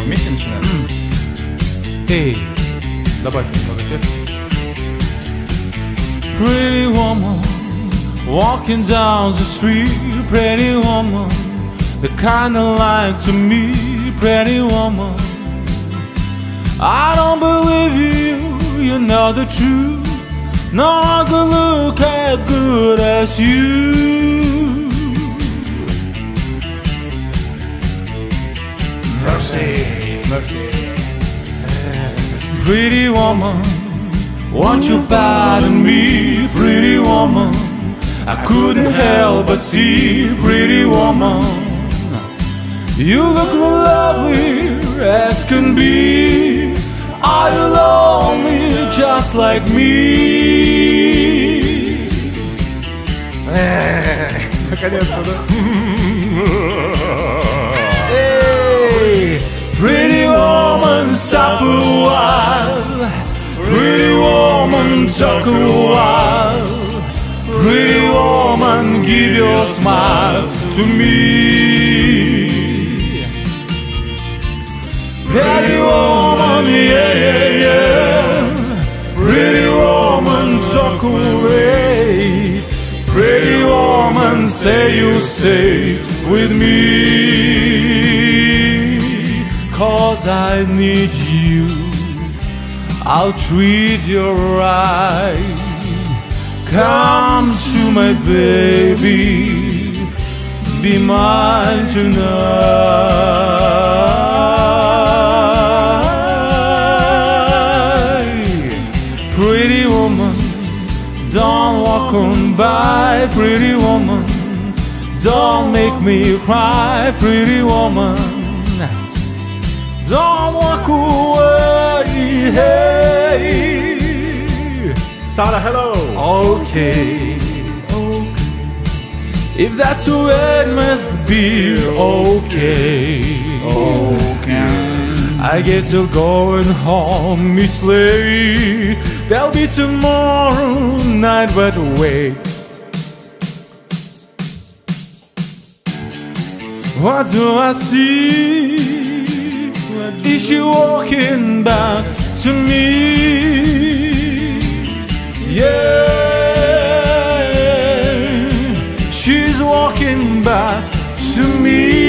вместе начинаем? Эй, Добавь немного эффекта. pretty woman, walking down the street, pretty woman, the kind of like to me, pretty woman. I don't believe you know the truth. No one could look as good as you. Mercy. Pretty woman, won't you pardon me, pretty woman? I couldn't help but see, pretty woman. You look lovely as can be. Are you lonely just like me? Наконец-то, да? Hey, pretty woman, stop a while. Pretty woman, talk a while. Pretty woman, give your smile to me. Pretty woman, yeah, yeah, yeah. Pretty woman, talk away. Pretty woman, say you stay with me. 'Cause I need you, I'll treat you right. Come to my baby, be mine tonight. Pretty woman, don't walk on by, pretty woman. Don't make me cry, pretty woman. Don't walk away, hey. Sarah, hello. Okay, if that's the way it must be, okay. I guess you're going home, it's late. There'll be tomorrow night, but wait. What do I see? Is she walking back to me? Yeah, she's walking back to me.